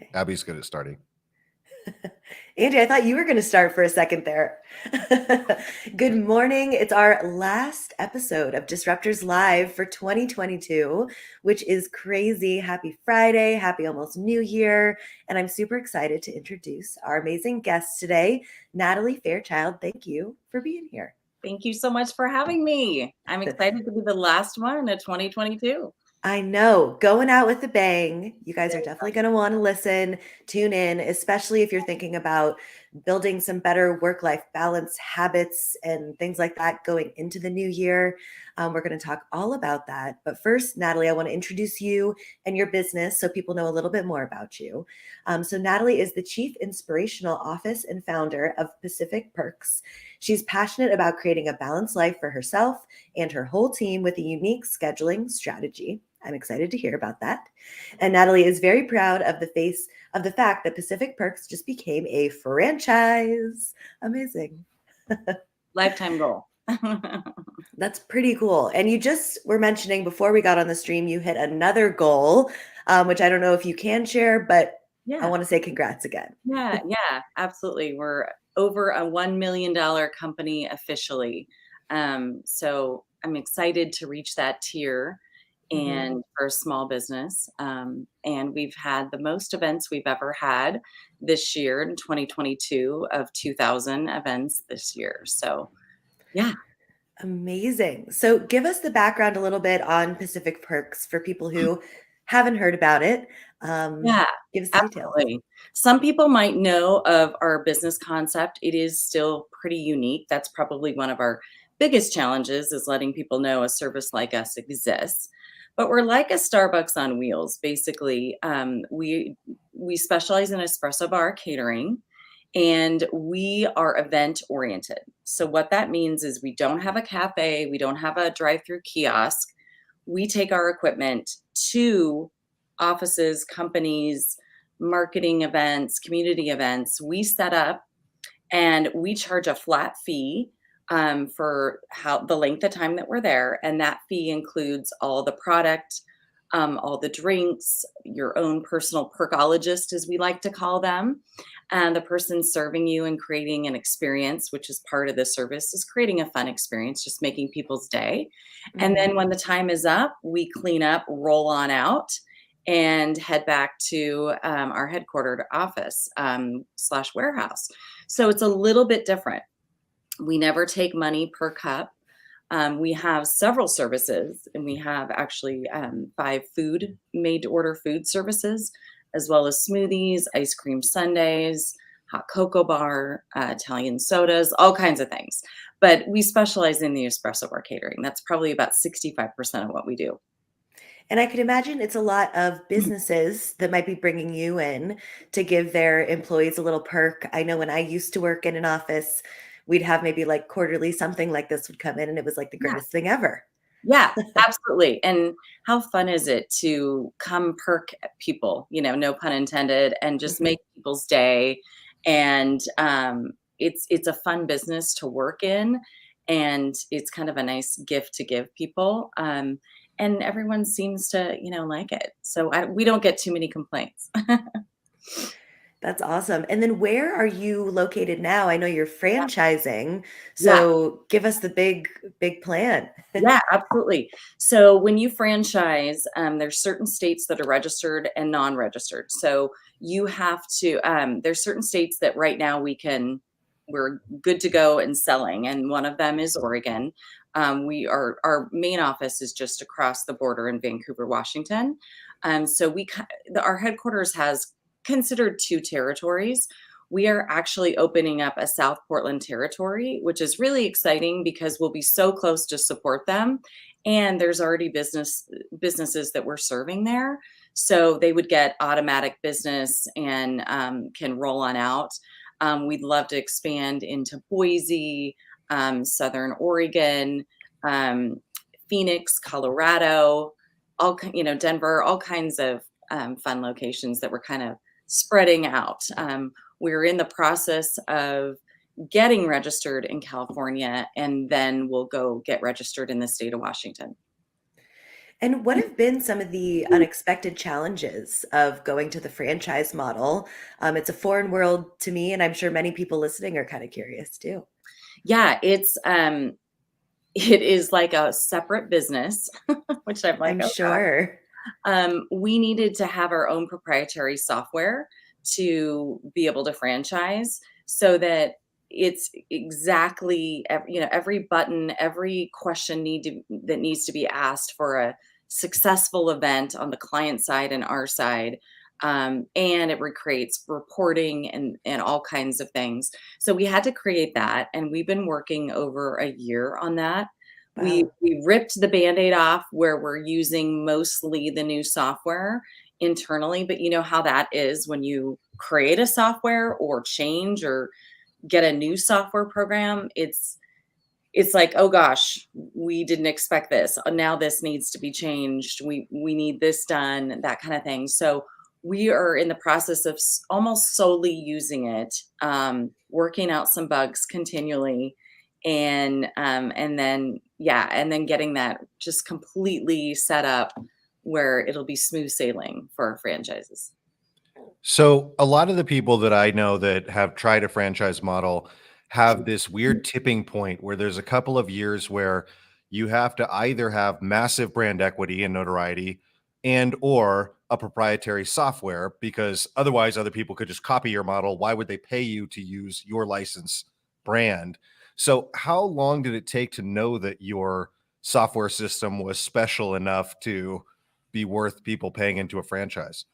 Okay. Abby's good at starting. Angie, I thought you were going to start for a second there. Good morning. It's our last episode of Disruptors Live for 2022, which is crazy. Happy Friday. Happy almost New Year. And I'm super excited to introduce our amazing guest today, Natalie Fairchild. Thank you for being here. Thank you so much for having me. I'm excited to be the last one of 2022. I know, going out with a bang. You guys are definitely going to want to listen, tune in, especially if you're thinking about building some better work life balance habits and things like that going into the new year. We're going to talk all about that. But first, Natalie, I want to introduce you and your business so people know a little bit more about you. So, Natalie is the Chief Inspirational Office and founder of Pacific Perks. She's passionate about creating a balanced life for herself and her whole team with a unique scheduling strategy. I'm excited to hear about that. And Natalie is very proud of the fact that Pacific Perks just became a franchise. Amazing. Lifetime goal. That's pretty cool. And you just were mentioning before we got on the stream, you hit another goal, which I don't know if you can share, but I want to say congrats again. Yeah, absolutely. We're over a $1 million company officially. So I'm excited to reach that tier and for a small business. And we've had the most events we've ever had this year in 2022 of 2,000 events this year. So yeah. Amazing. So give us the background a little bit on Pacific Perks for people who haven't heard about it. Give us the details. Absolutely. Some people might know of our business concept. It is still pretty unique. That's probably one of our biggest challenges is letting people know a service like us exists. But we're like a Starbucks on wheels. Basically, we specialize in espresso bar catering, and we are event oriented. So what that means is we don't have a cafe, we don't have a drive-through kiosk. We take our equipment to offices, companies, marketing events, community events. We set up and we charge a flat fee for the length of time that we're there. And that fee includes all the product, all the drinks, your own personal perkologist, as we like to call them. And the person serving you and creating an experience, which is part of the service, is creating a fun experience, just making people's day. And then when the time is up, we clean up, roll on out, and head back to our headquartered office / warehouse. So it's a little bit different. We never take money per cup. We have several services, and we have actually 5 food made to order food services, as well as smoothies, ice cream sundaes, hot cocoa bar, Italian sodas, all kinds of things. But we specialize in the espresso bar catering. That's probably about 65% of what we do. And I could imagine it's a lot of businesses that might be bringing you in to give their employees a little perk. I know when I used to work in an office, we'd have maybe like quarterly something like this would come in, and it was like the greatest thing ever. Yeah, absolutely. And how fun is it to come perk people, no pun intended, and just make people's day. And it's a fun business to work in, and it's kind of a nice gift to give people. And everyone seems to, like it. So we don't get too many complaints. That's awesome. And then where are you located now? I know you're franchising, so give us the big plan. Yeah, absolutely. So when you franchise, there's certain states that are registered and non-registered. So you have to, there's certain states that right now we're good to go and selling. And one of them is Oregon. Our main office is just across the border in Vancouver, Washington. So our headquarters has considered 2 territories. We are actually opening up a South Portland territory, which is really exciting because we'll be so close to support them. And there's already businesses that we're serving there. So they would get automatic business and can roll on out. We'd love to expand into Boise, Southern Oregon, Phoenix, Colorado, Denver, all kinds of fun locations that we're kind of spreading out. We're in the process of getting registered in California, and then we'll go get registered in the state of Washington. And what have been some of the unexpected challenges of going to the franchise model? It's a foreign world to me, and I'm sure many people listening are kind of curious too. Yeah, it is like a separate business, which I'm like, I'm "Oh gosh." sure. We needed to have our own proprietary software to be able to franchise so that it's exactly every button, every question that needs to be asked for a successful event on the client side and our side. And it recreates reporting and all kinds of things. So we had to create that, and we've been working over a year on that. Wow. We ripped the Band-Aid off where we're using mostly the new software internally, but you know how that is when you create a software or change or get a new software program, it's like, "Oh gosh, we didn't expect this. Now this needs to be changed. We need this done," that kind of thing. So we are in the process of almost solely using it, working out some bugs continually, and then yeah, and then getting that just completely set up where it'll be smooth sailing for our franchises. So a lot of the people that I know that have tried a franchise model have this weird tipping point where there's a couple of years where you have to either have massive brand equity and notoriety and or a proprietary software because otherwise other people could just copy your model. Why would they pay you to use your license brand? So how long did it take to know that your software system was special enough to be worth people paying into a franchise?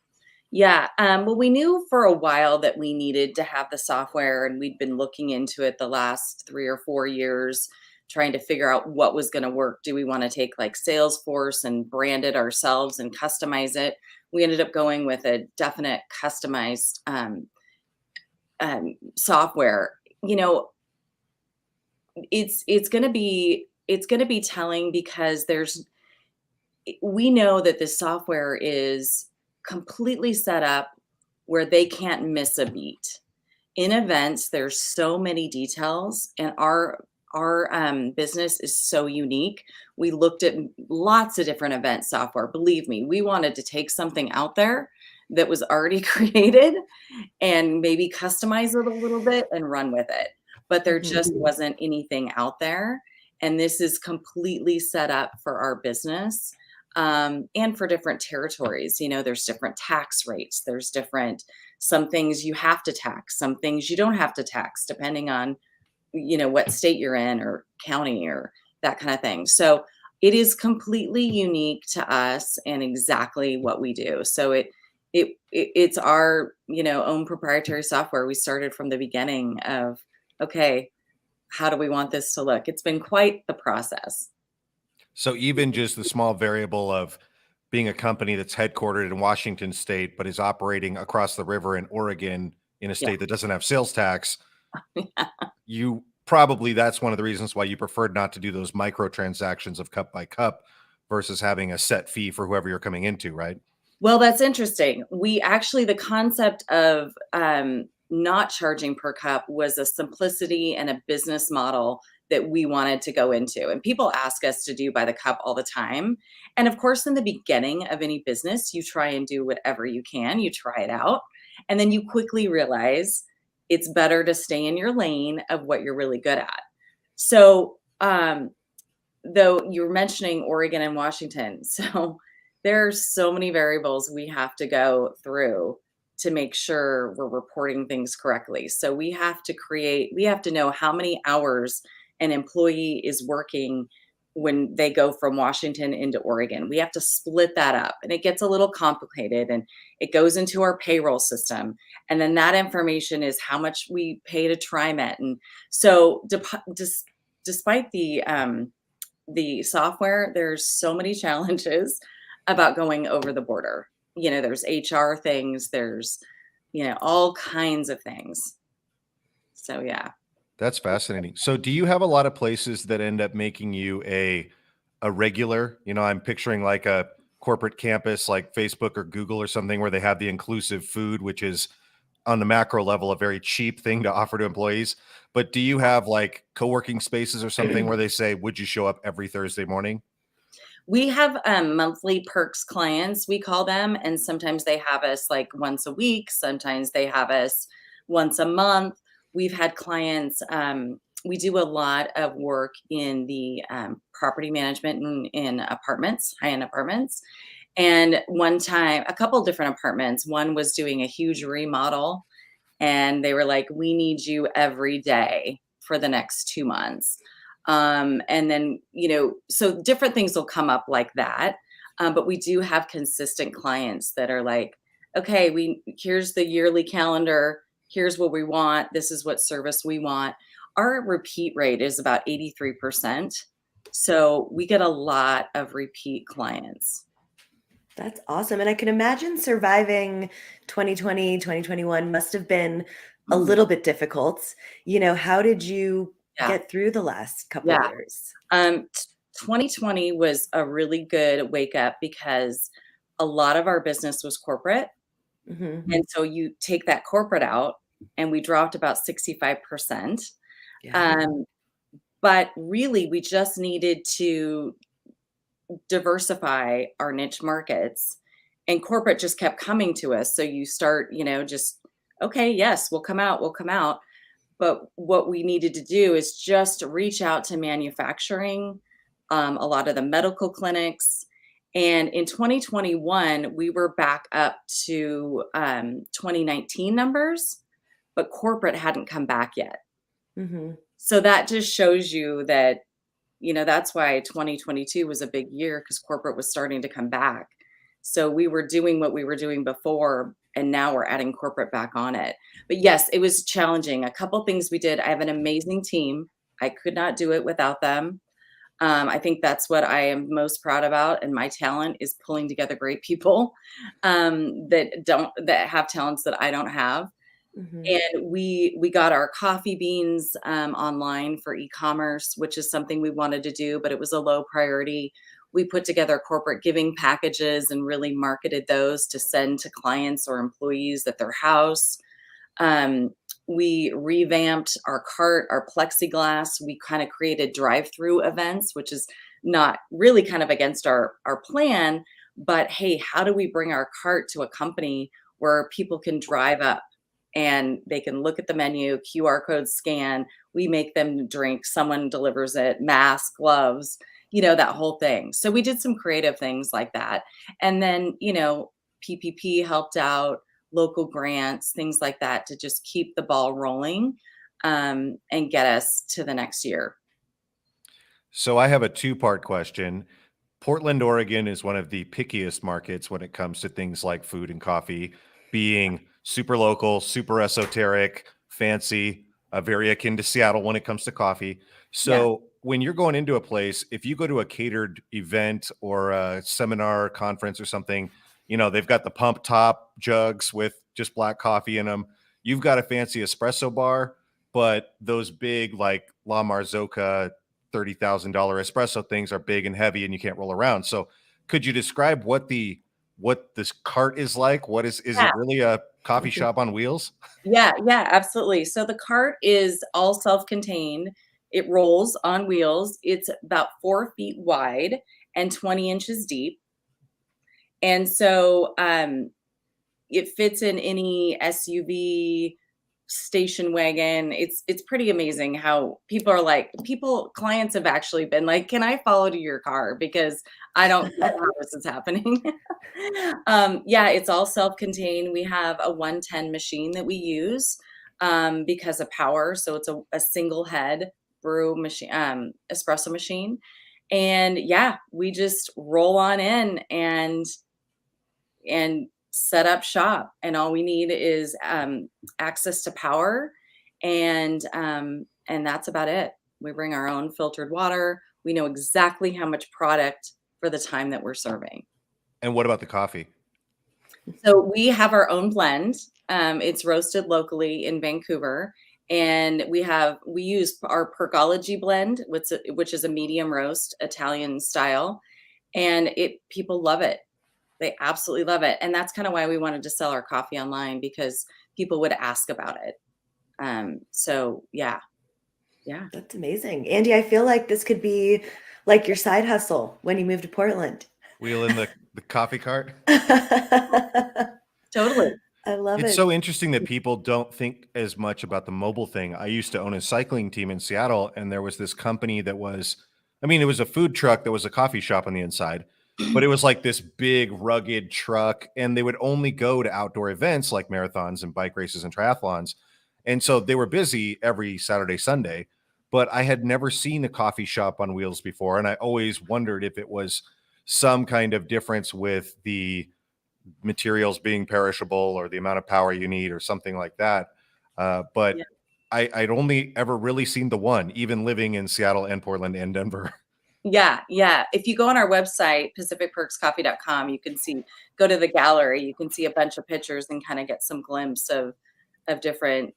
Yeah, well, we knew for a while that we needed to have the software, and we'd been looking into it the last 3 or 4 years, trying to figure out what was gonna work. Do we wanna take, like, Salesforce and brand it ourselves and customize it? We ended up going with a definite customized, software. You know, it's gonna be telling because we know that this software is completely set up where they can't miss a beat. In events, there's so many details, and our business is so unique. We looked at lots of different event software. Believe me, we wanted to take something out there that was already created and maybe customize it a little bit and run with it. But there Mhm. just wasn't anything out there. And this is completely set up for our business, and for different territories. You know, there's different tax rates, there's different, some things you have to tax, some things you don't have to tax, depending on, what state you're in or county or that kind of thing. So it is completely unique to us and exactly what we do. So it's our, own proprietary software. We started from the beginning of, okay, how do we want this to look? It's been quite the process. So even just the small variable of being a company that's headquartered in Washington state, but is operating across the river in Oregon in a Yeah. state that doesn't have sales tax, you probably that's one of the reasons why you preferred not to do those microtransactions of cup by cup versus having a set fee for whoever you're coming into, right? Well, that's interesting. We actually, the concept of not charging per cup was a simplicity and a business model that we wanted to go into. And people ask us to do by the cup all the time. And of course, in the beginning of any business, you try and do whatever you can, you try it out. And then you quickly realize it's better to stay in your lane of what you're really good at. So, though you're mentioning Oregon and Washington. So there are so many variables we have to go through to make sure we're reporting things correctly. So we have to know how many hours an employee is working when they go from Washington into Oregon. We have to split that up, and it gets a little complicated, and it goes into our payroll system. And then that information is how much we pay to TriMet. And so despite the software, there's so many challenges about going over the border. There's HR things, there's, all kinds of things. So yeah. That's fascinating. So do you have a lot of places that end up making you a regular? You know, I'm picturing like a corporate campus like Facebook or Google or something where they have the inclusive food, which is on the macro level a very cheap thing to offer to employees. But do you have like co-working spaces or something where they say, "Would you show up every Thursday morning?" We have monthly perks clients, we call them, and sometimes they have us like once a week, sometimes they have us once a month. We've had clients, we do a lot of work in the property management in apartments, high-end apartments. And one time, a couple different apartments, one was doing a huge remodel, and they were like, we need you every day for the next 2 months. And then, so different things will come up like that. But we do have consistent clients that are like, okay, here's the yearly calendar, here's what we want, this is what service we want. Our repeat rate is about 83%. So we get a lot of repeat clients. That's awesome. And I can imagine surviving 2020, 2021 must have been a Mm, little bit difficult. How did you yeah. get through the last couple Yeah. years? 2020 was a really good wake up because a lot of our business was corporate. Hmm. And so you take that corporate out, and we dropped about 65%. Yeah. Um, but really, we just needed to diversify our niche markets, and corporate just kept coming to us. So you start, just, okay, yes, we'll come out, we'll come out. But what we needed to do is just reach out to manufacturing, a lot of the medical clinics. And in 2021, we were back up to 2019 numbers, but corporate hadn't come back yet. Hmm. So that just shows you that, that's why 2022 was a big year, because corporate was starting to come back. So we were doing what we were doing before, and now we're adding corporate back on it. But yes, it was challenging. A couple things we did. I have an amazing team. I could not do it without them. I think that's what I am most proud about, and my talent is pulling together great people that have talents that I don't have. Hmm. And we got our coffee beans online for e-commerce, which is something we wanted to do, but it was a low priority. We put together corporate giving packages and really marketed those to send to clients or employees at their house. Um, we revamped our cart, our plexiglass. We kind of created drive-through events, which is not really kind of against our plan. But hey, how do we bring our cart to a company where people can drive up and they can look at the menu, QR code scan, we make them drink, someone delivers it, mask, gloves, that whole thing. So we did some creative things like that. And then, PPP helped out, local grants, things like that, to just keep the ball rolling, and get us to the next year. So I have a two-part question. Portland, Oregon is one of the pickiest markets when it comes to things like food and coffee, being super local, super esoteric, fancy, very akin to Seattle when it comes to coffee. Yeah. So when you're going into a place, if you go to a catered event or a seminar, conference or something, they've got the pump top jugs with just black coffee in them. You've got a fancy espresso bar, but those big like La Marzocca $30,000 espresso things are big and heavy and you can't roll around. So could you describe what this cart is like? Is Yeah. it really a coffee shop on wheels? Yeah, yeah, absolutely. So the cart is all self-contained. It rolls on wheels. It's about 4 feet wide and 20 inches deep. And so it fits in any SUV, station wagon. It's pretty amazing how clients have actually been like, "Can I follow to your car? Because I don't get how this is happening." Yeah, it's all self-contained. We have a 110 machine that we use because of power. So it's a single head brew machine, espresso machine. And yeah, we just roll on in and set up shop, and all we need is access to power, and that's about it. We bring our own filtered water. We know exactly how much product for the time that we're serving. And what about the coffee? So we have our own blend. It's roasted locally in Vancouver, and we use our Pergology blend, which is a medium roast Italian style, and it people love it. They absolutely love it, and that's kinda why we wanted to sell our coffee online, because people would ask about it. So yeah. Yeah. That's amazing. Andy, I feel like this could be like your side hustle when you move to Portland. Wheel in the coffee cart. I Totally. love It's it. so interesting that people don't think as much about the mobile thing. I used to own a cycling team in Seattle, and there was this company that was, I mean, it was a food truck that was a coffee shop on the inside, but it was like this big, rugged truck, and they would only go to outdoor events like marathons and bike races and triathlons. And so they were busy every Saturday, Sunday, but I had never seen a coffee shop on wheels before. And I always wondered if it was some kind of difference with the materials being perishable or the amount of power you need or something like that. But Yeah. I'd only ever really seen the one, even living in Seattle and Portland and Denver. Yeah, yeah. If you go on our website, pacificperkscoffee.com, you can see, go to the gallery, you can see a bunch of pictures and kind of get some glimpse of different,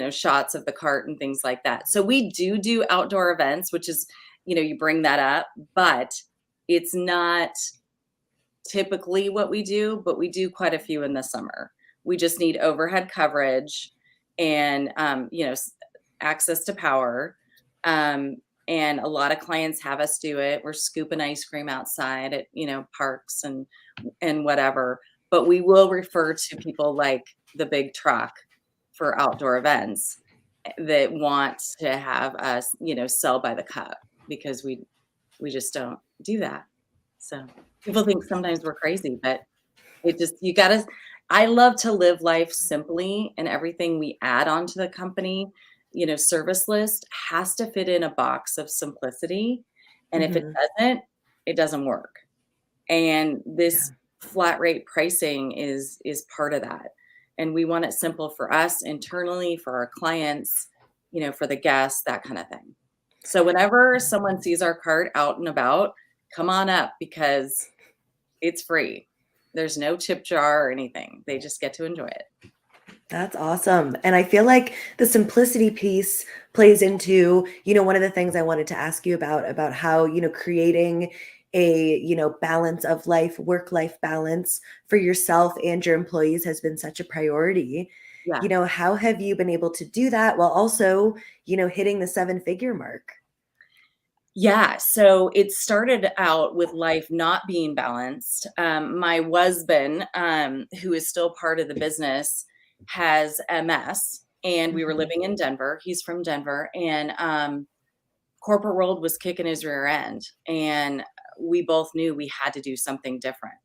shots of the cart and things like that. So we do outdoor events, which is, you bring that up, but it's not typically what we do, but we do quite a few in the summer. We just need overhead coverage and access to power. Um, and a lot of clients have us do it. We're scooping ice cream outside at parks and whatever. But we will refer to people like the big truck for outdoor events that want to have us, sell by the cup because we just don't do that. So people think sometimes we're crazy, but you gotta, I love to live life simply, and everything we add onto the company, service list has to fit in a box of simplicity. And if Mhm. it doesn't work. And Yeah. this flat rate pricing is part of that. And we want it simple for us internally, for our clients, for the guests, that kind of thing. So whenever someone sees our cart out and about, come on up because it's free. There's no tip jar or anything. They just get to enjoy it. That's awesome. And I feel like the simplicity piece plays into, one of the things I wanted to ask you about how, creating a, balance of life, work-life balance for yourself and your employees has been such a priority. Yeah. How have you been able to do that while also, hitting the seven-figure mark? Yeah. So it started out with life not being balanced. My husband, who is still part of the business, has MS, and we were Mhm. living in Denver. He's from Denver, and corporate world was kicking his rear end, and we both knew we had to do something different.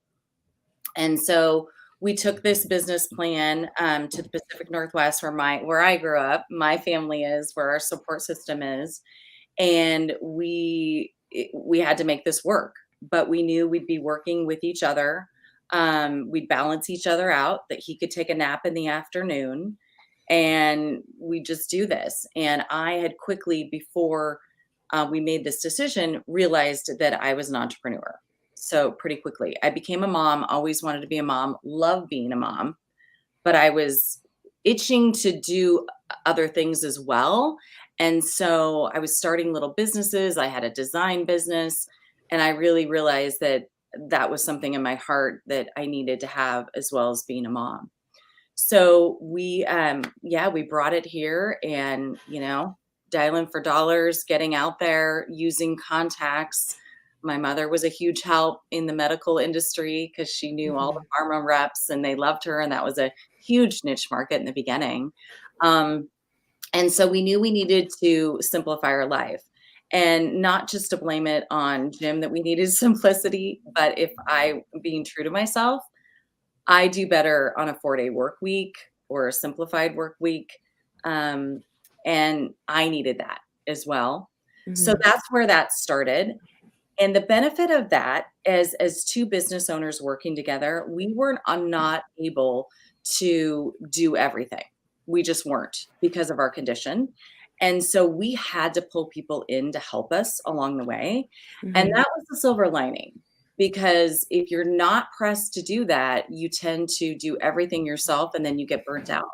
And so we took this business plan to the Pacific Northwest, where I grew up, my family is, where our support system is, and we had to make this work. But we knew we'd be working with each other. We'd balance each other out. That he could take a nap in the afternoon, and we just do this. And I had quickly, before we made this decision, realized that I was an entrepreneur. So pretty quickly, I became a mom. Always wanted to be a mom. Love being a mom, but I was itching to do other things as well. And so I was starting little businesses. I had a design business, and I really realized that that was something in my heart that I needed to have as well as being a mom. So we brought it here, and, dialing for dollars, getting out there, using contacts. My mother was a huge help in the medical industry because she knew all the Mhm. pharma reps and they loved her. And that was a huge niche market in the beginning. Um, and so we knew we needed to simplify our life, and not just to blame it on Jim that we needed simplicity, but if I being true to myself, I do better on a 4-day work week or a simplified work week. Um, and I needed that as well. So Mhm. that's where that started. And the benefit of that, as two business owners working together, we weren't not able to do everything. We just weren't because of our condition. And so we had to pull people in to help us along the way. And Mhm. that was the silver lining, because if you're not pressed to do that, you tend to do everything yourself and then you get burnt out,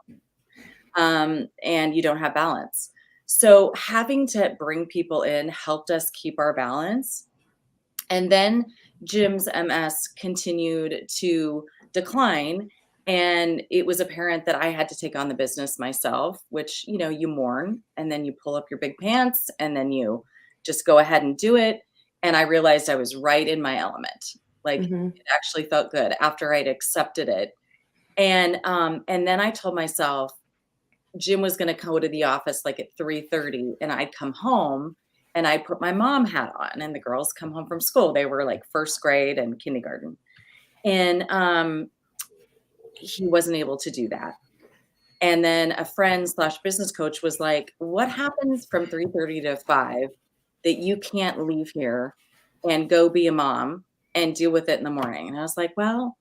and you don't have balance. So having to bring people in helped us keep our balance. And then Jim's MS continued to decline. And it was apparent that I had to take on the business myself, which, you mourn and then you pull up your big pants and then you just go ahead and do it. And I realized I was right in my element. Like Mhm. it actually felt good after I'd accepted it. And then I told myself Jim was going to go to the office like at 3:30 and I'd come home and I'd put my mom hat on and the girls come home from school. They were like first grade and kindergarten. And he wasn't able to do that. And then a friend slash business coach was like, what happens from 3:30 to 5 that you can't leave here and go be a mom and deal with it in the morning? And I was like, well,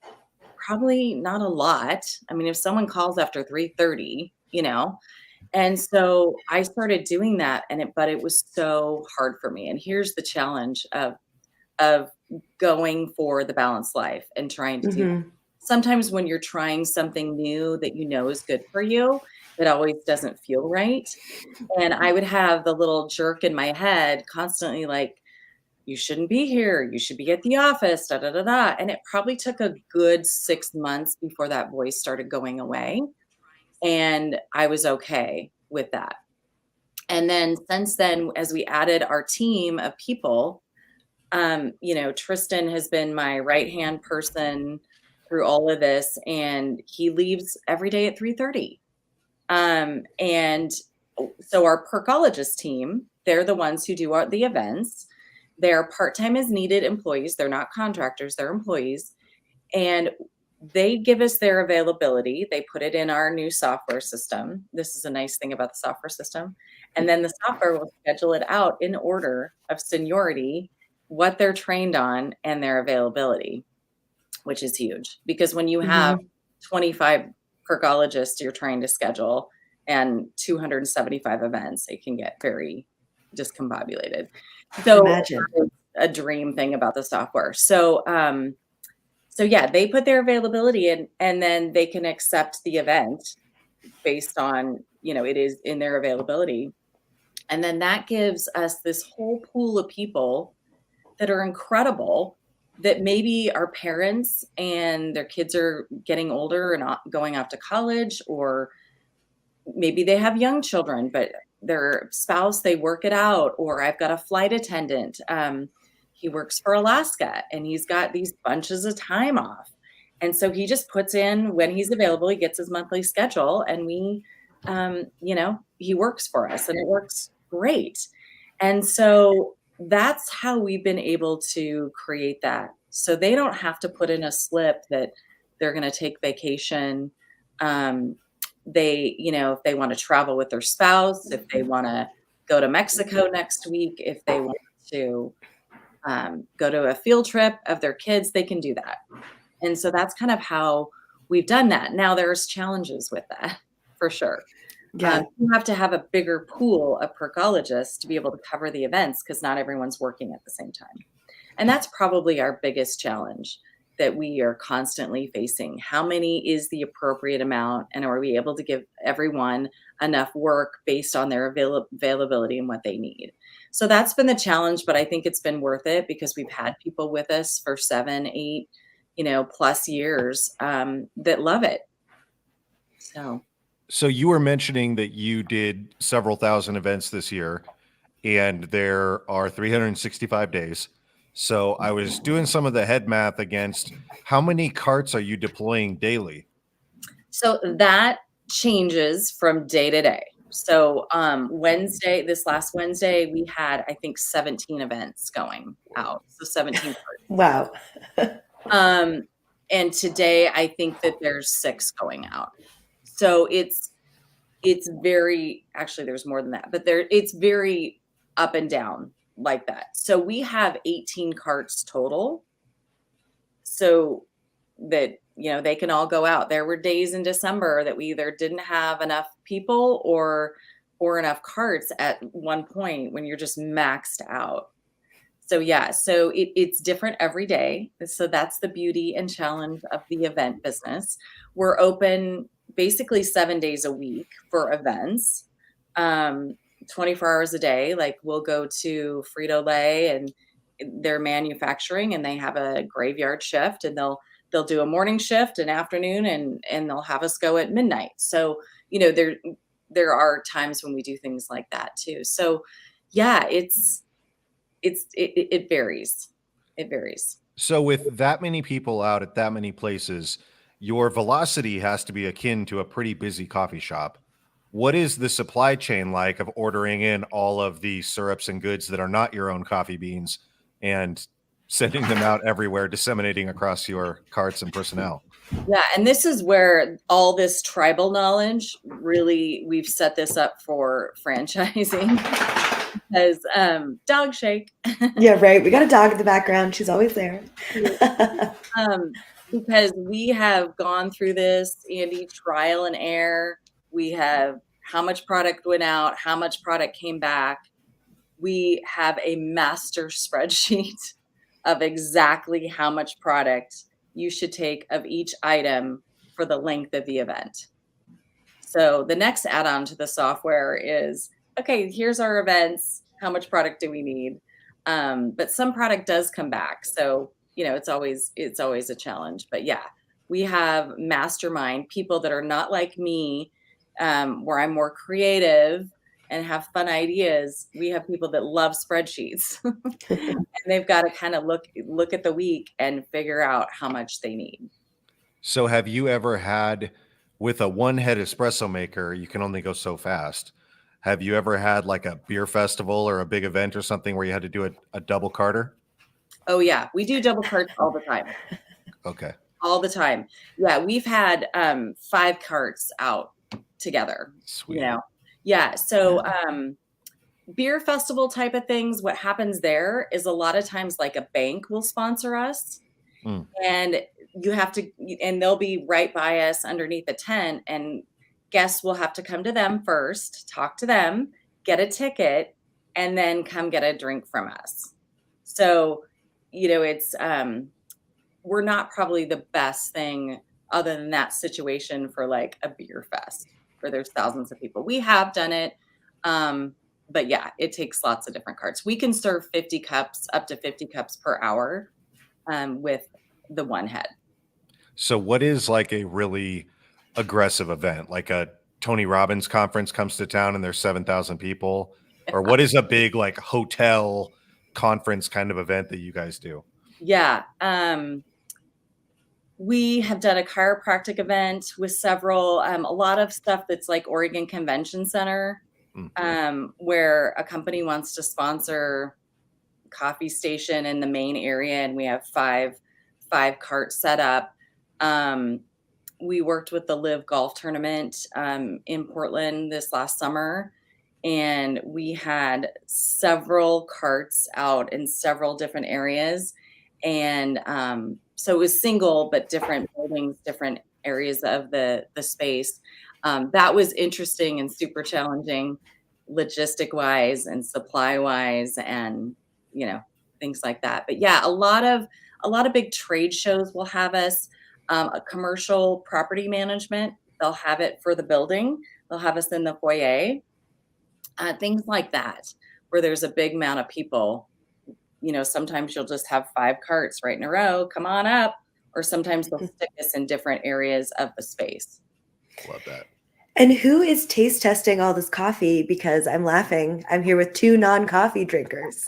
probably not a lot. I mean, if someone calls after 3:30, and so I started doing that but it was so hard for me. And here's the challenge of going for the balanced life and trying to do Mhm. sometimes when you're trying something new that you know is good for you, it always doesn't feel right. And I would have the little jerk in my head constantly like, you shouldn't be here. You should be at the office, da da da da. And it probably took a good 6 months before that voice started going away. And I was okay with that. And then since then, as we added our team of people, Tristan has been my right-hand person through all of this, and he leaves every day at 3:30. And so our percologist team, they're the ones who do the events. They're part-time as needed employees. They're not contractors, they're employees. And they give us their availability. They put it in our new software system. This is a nice thing about the software system. And then the software will schedule it out in order of seniority, what they're trained on, and their availability, which is huge. Because when you have Mhm. 25 pergologists you're trying to schedule and 275 events, it can get very discombobulated. So Imagine. that is a dream thing about the software. So yeah, they put their availability in and then they can accept the event based on, it is in their availability. And then that gives us this whole pool of people that are incredible that maybe are parents and their kids are getting older and going off to college, or maybe they have young children, but their spouse, they work it out, or I've got a flight attendant. He works for Alaska and he's got these bunches of time off. And so he just puts in when he's available, he gets his monthly schedule and he works for us and it works great. And so that's how we've been able to create that. So they don't have to put in a slip that they're going to take vacation. If they want to travel with their spouse, if they want to go to Mexico next week, if they want to go to a field trip of their kids, they can do that. And so that's kind of how we've done that. Now there's challenges with that for sure. Yeah. You have to have a bigger pool of percologists to be able to cover the events because not everyone's working at the same time. And that's probably our biggest challenge that we are constantly facing. How many is the appropriate amount? And are we able to give everyone enough work based on their availability and what they need? So that's been the challenge, but I think it's been worth it because we've had people with us for 7, 8, plus years that love it. So you were mentioning that you did several thousand events this year, and there are 365 days. So I was doing some of the head math against how many carts are you deploying daily? So that changes from day to day. So this last Wednesday, we had, I think, 17 events going out. So 17 carts. Wow. And today I think that there's 6 going out. So it's very, actually there's more than that, but it's very up and down like that. So we have 18 carts total. So that, they can all go out. There were days in December that we either didn't have enough people or enough carts at one point when you're just maxed out. So yeah, so it's different every day. So that's the beauty and challenge of the event business. We're open basically 7 days a week for events, 24 hours a day. Like we'll go to Frito-Lay and they're manufacturing and they have a graveyard shift and they'll they'll do a morning shift, an afternoon, and they'll have us go at midnight. So, there are times when we do things like that too. So yeah, it varies. It varies. So with that many people out at that many places, your velocity has to be akin to a pretty busy coffee shop. What is the supply chain like of ordering in all of the syrups and goods that are not your own coffee beans and sending them out everywhere, disseminating across your carts and personnel? Yeah, and this is where all this tribal knowledge really, we've set this up for franchising because dog shake. Yeah, right. We got a dog in the background. She's always there. Because we have gone through this, Andy, trial and error. We have how much product went out, how much product came back. We have a master spreadsheet of exactly how much product you should take of each item for the length of the event. So the next add-on to the software is, okay, here's our events. How much product do we need? But some product does come back. So, it's always a challenge. But yeah, we have mastermind people that are not like me, where I'm more creative and have fun ideas. We have people that love spreadsheets and they've got to kind of look at the week and figure out how much they need. So have you ever had, with a one-head espresso maker, you can only go so fast. Have you ever had like a beer festival or a big event or something where you had to do a double carter? Oh yeah, we do double carts all the time. Okay. All the time. Yeah, we've had 5 carts out together. Sweet. Yeah. So beer festival type of things, what happens there is a lot of times like a bank will sponsor us. And and they'll be right by us underneath the tent, and guests will have to come to them first, talk to them, get a ticket, and then come get a drink from us. So, it's, we're not probably the best thing other than that situation for like a beer fest where there's thousands of people. We have done it. But yeah, it takes lots of different carts. We can serve 50 cups, up to 50 cups per hour, with the one head. So what is like a really aggressive event? Like a Tony Robbins conference comes to town and there's 7,000 people? Or what is a big like hotel conference kind of event that you guys do? Yeah. We have done a chiropractic event with several, a lot of stuff that's like Oregon Convention Center, where a company wants to sponsor coffee station in the main area, and we have five carts set up. We worked with the Live Golf Tournament in Portland this last summer, and we had several carts out in several different areas. And so it was single, but different buildings, different areas of the space. That was interesting and super challenging, logistic wise and supply wise, and things like that. But yeah, a lot of big trade shows will have us. A commercial property management, they'll have it for the building. They'll have us in the foyer. Things like that, where there's a big amount of people. Sometimes you'll just have 5 carts right in a row. Come on up. Or sometimes they'll stick us in different areas of the space. Love that. And who is taste testing all this coffee? Because I'm laughing. I'm here with 2 non-coffee drinkers.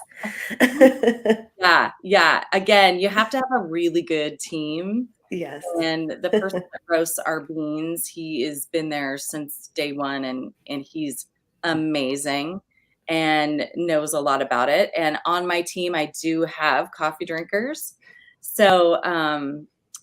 Yeah. Again, you have to have a really good team. Yes. And the person that roasts our beans, he has been there since day one, and he's amazing and knows a lot about it. And on my team, I do have coffee drinkers. So,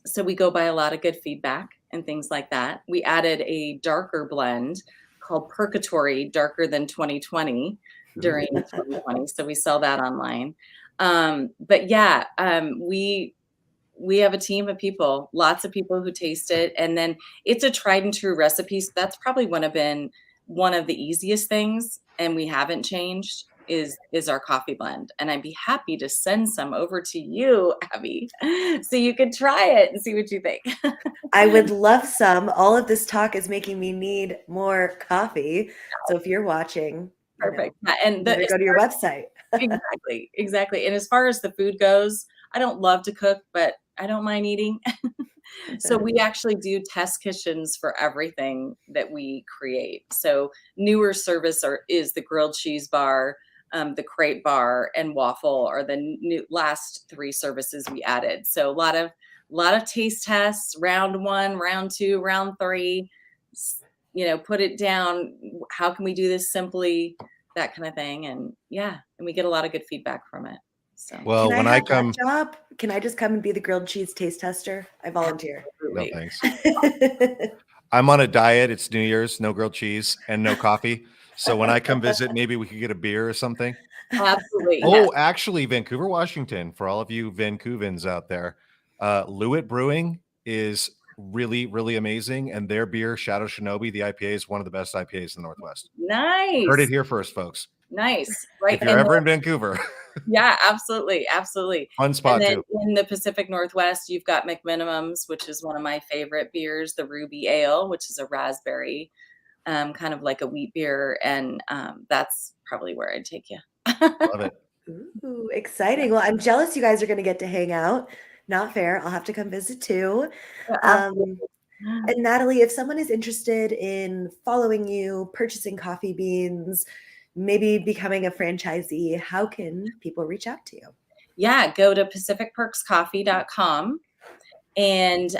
so we go by a lot of good feedback and things like that. We added a darker blend called Purgatory, darker than 2020 during 2020. So we sell that online. But yeah, we have a team of people, lots of people who taste it. And then it's a tried and true recipe. So that's probably been one of the easiest things, and we haven't changed, is our coffee blend. And I'd be happy to send some over to you, Abby, so you could try it and see what you think. I would love some. All of this talk is making me need more coffee. So if you're watching, Perfect. And go to your website. Exactly. And as far as the food goes, I don't love to cook, but I don't mind eating. So we actually do test kitchens for everything that we create. So newer service is the grilled cheese bar, the crepe bar, and waffle are the last 3 services we added. So a lot of taste tests, round 1, round 2, round 3. Put it down. How can we do this simply? That kind of thing, and we get a lot of good feedback from it. So Can Well, I when I have that come, job? Can I just come and be the grilled cheese taste tester? I volunteer. no absolutely. thanks. I'm on a diet. It's New Year's, no grilled cheese and no coffee. So when I come visit, maybe we could get a beer or something. Absolutely, yes. Oh, actually, Vancouver, Washington, for all of you Vancouvans out there, Lewitt Brewing is really, really amazing. And their beer, Shadow Shinobi, the IPA, is one of the best IPAs in the Northwest. Heard Nice. it here first, folks. Nice. Right. If you're ever in Vancouver, Yeah, absolutely. Absolutely. fun And spot then too. in the Pacific Northwest, you've got McMinimum's, which is one of my favorite beers, the Ruby Ale, which is a raspberry, kind of like a wheat beer. And that's probably where I'd take you. Love it. Ooh, exciting. Well, I'm jealous you guys are going to get to hang out. Not fair. I'll have to come visit too. Absolutely. And Natalie, if someone is interested in following you, purchasing coffee beans, maybe becoming a franchisee, how can people reach out to you? Yeah, go to pacificperkscoffee.com. And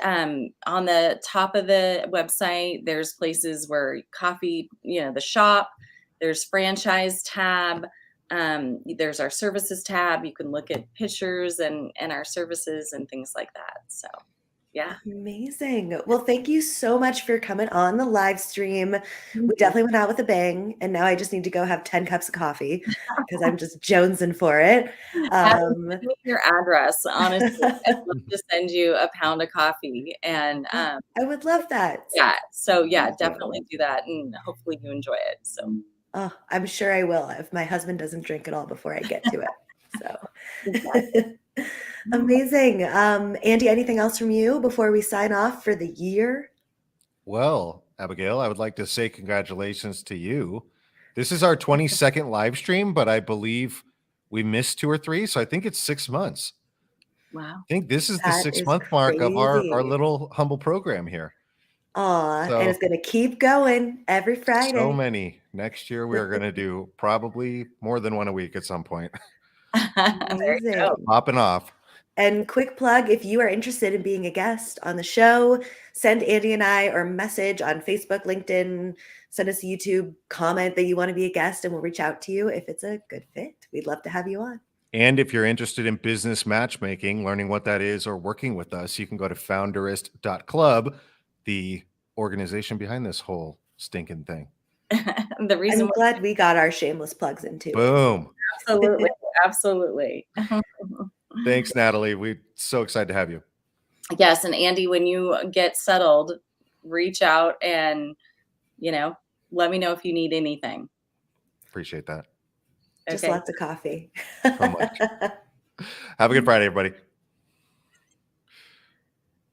on the top of the website, there's places where coffee, the shop, there's franchise tab, there's our services tab. You can look at pictures and our services and things like that. So, yeah. Amazing. Well, thank you so much for coming on the live stream. We definitely went out with a bang, and now I just need to go have 10 cups of coffee because I'm just jonesing for it. Send me your address. Honestly, I'd love to send you a pound of coffee. And I would love that. yeah, so yeah, Thank you. definitely do that, and hopefully you enjoy it. So Oh, I'm sure I will if my husband doesn't drink it all before I get to it. So exactly. amazing. Andy, anything else from you before we sign off for the year? Well, Abigail, I would like to say congratulations to you. This is our 22nd live stream, but I believe we missed 2 or 3. So I think it's 6 months. Wow. I think this is the That 6 is month mark of our crazy. little humble program here. Aw, So- and it's going to keep going every Friday. So many. Next year, we are going to do probably more than one a week at some point. There you Amazing. go. Popping off. And quick plug, if you are interested in being a guest on the show, send Andy and I or message on Facebook, LinkedIn, send us a YouTube comment that you want to be a guest, and we'll reach out to you if it's a good fit. We'd love to have you on. And if you're interested in business matchmaking, learning what that is, or working with us, you can go to founderist.club, the organization behind this whole stinking thing. The reason I'm glad we got our shameless plugs in too. Boom. absolutely, absolutely. Thanks, Natalie. We're so excited to have you. Yes, and Andy, when you get settled, reach out and let me know if you need anything. Appreciate that. Just Okay. lots of coffee. So much. Have a good Friday, everybody.